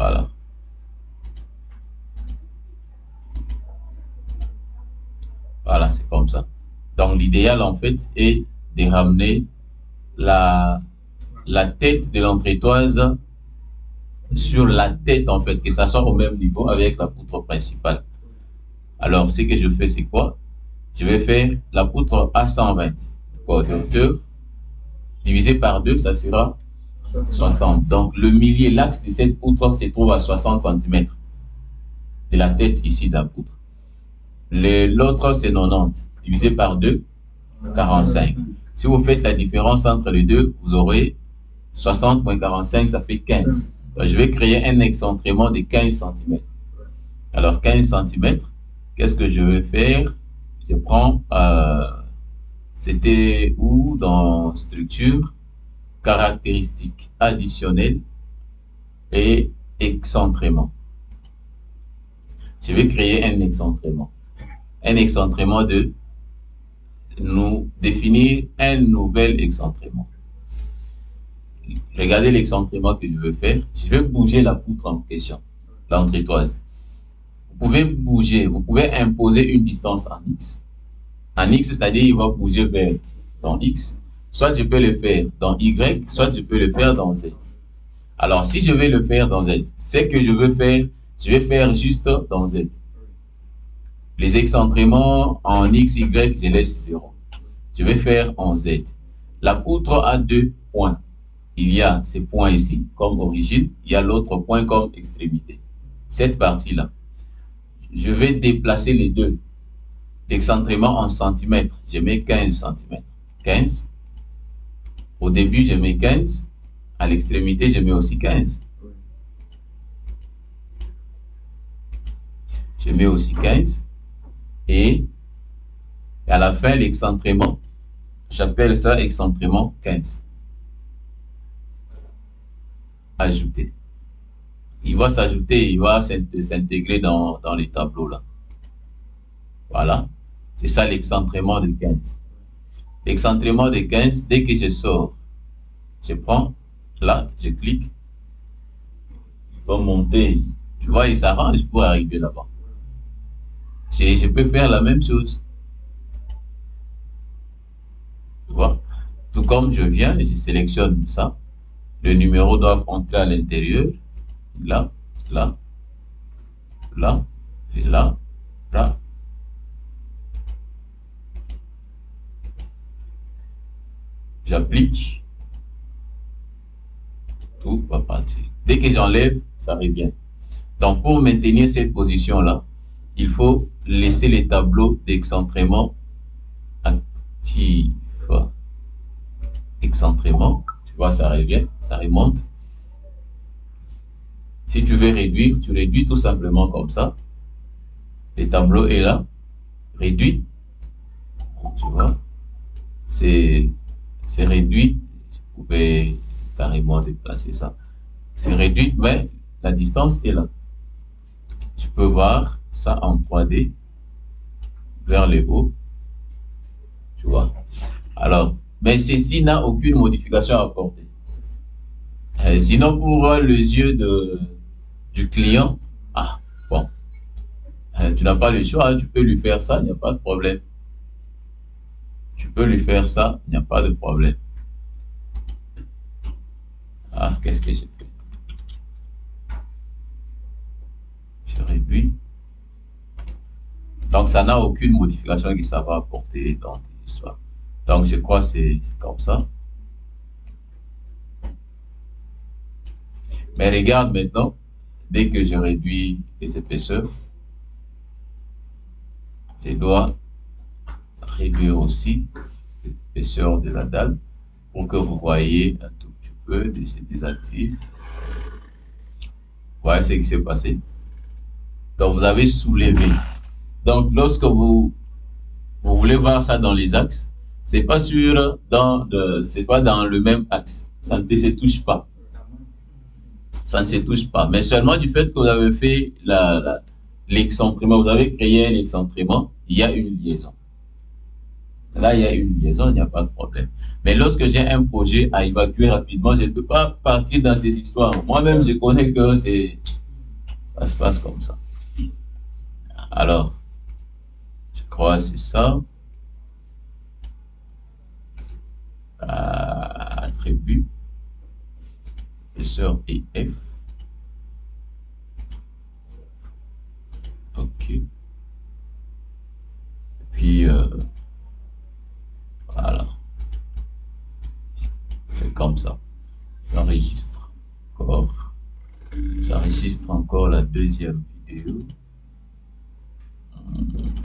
Voilà. Voilà, c'est comme ça. Donc, l'idéal, en fait, est de ramener la tête de l'entretoise sur la tête, en fait, que ça soit au même niveau avec la poutre principale. Alors, ce que je fais, c'est quoi? Je vais faire la poutre à 120 de hauteur, divisé par 2, ça sera 60. Donc, le millier, l'axe de cette poutre se trouve à 60 cm de la tête ici de la poutre. L'autre, c'est 90. Divisé par 2, 45. Si vous faites la différence entre les deux, vous aurez 60 moins 45, ça fait 15. Donc, je vais créer un excentrement de 15 cm. Alors, 15 cm, qu'est-ce que je vais faire? Je prends, c'était où dans structure, caractéristiques additionnelles et excentrement. Je vais créer un excentrement. Un excentrement de nous définir un nouvel excentrement. Regardez l'excentrement que je veux faire. Je vais bouger la poutre en question, l'entretoise. Vous pouvez bouger, vous pouvez imposer une distance en X. En X, c'est-à-dire il va bouger vers dans X. Soit je peux le faire dans Y, soit je peux le faire dans Z. Alors, si je vais le faire dans Z, c'est que je veux faire, je vais faire juste dans Z. Les excentrements en X, Y, je laisse 0. Je vais faire en Z. La poutre a 2 points. Il y a ces points ici comme origine, il y a l'autre point comme extrémité. Cette partie-là, je vais déplacer les deux. L'excentrement en centimètres, je mets 15 cm. 15. Au début, je mets 15. À l'extrémité, je mets aussi 15. Je mets aussi 15. Et à la fin, l'excentrement, j'appelle ça excentrement 15. Ajouter. Il va s'ajouter, il va s'intégrer dans les tableaux là. Voilà. C'est ça l'excentrement de 15. L'excentrement de 15, dès que je sors, je prends, là, je clique. Il va monter. Tu vois, il s'arrange pour arriver là-bas. Je peux faire la même chose. Tu vois. Tout comme je viens, je sélectionne ça. Le numéro doit entrer à l'intérieur. Là, là, là, et là, là. J'applique. Tout va partir. Dès que j'enlève, ça revient. Donc, pour maintenir cette position-là, il faut laisser les tableaux d'excentrement actifs. Excentrement, tu vois, ça revient, ça remonte. Si tu veux réduire, tu réduis tout simplement comme ça. Le tableau est là, réduit. Tu vois, c'est réduit. Vous pouvez carrément déplacer ça. C'est réduit, mais la distance est là. Tu peux voir ça en 3D vers le haut. Tu vois. Alors, mais ceci n'a aucune modification à apporter. Sinon, pour les yeux du client, bon, tu n'as pas le choix, tu peux lui faire ça, il n'y a pas de problème. Tu peux lui faire ça, il n'y a pas de problème. Qu'est-ce que j'ai fait? Je réduis. Donc, ça n'a aucune modification que ça va apporter dans tes histoires. Donc, je crois que c'est comme ça. Mais regarde maintenant, dès que je réduis les épaisseurs, je dois réduire aussi l'épaisseur de la dalle pour que vous voyez un tout petit peu, je désactive. Voyez ce qui s'est passé. Donc, vous avez soulevé. Donc, lorsque vous voulez voir ça dans les axes, c'est pas sûr c'est pas dans le même axe. Ça ne se touche pas. Ça ne se touche pas. Mais seulement du fait que vous avez fait l'excentrement, vous avez créé un excentrement, il y a une liaison. Là, il y a une liaison, il n'y a pas de problème. Mais lorsque j'ai un projet à évacuer rapidement, je ne peux pas partir dans ces histoires. Moi-même, je connais que Ça se passe comme ça. Alors, je crois que c'est ça. Attribut, épaisseur et F. OK. Et puis, voilà. C'est comme ça. J'enregistre encore. J'enregistre encore la deuxième vidéo.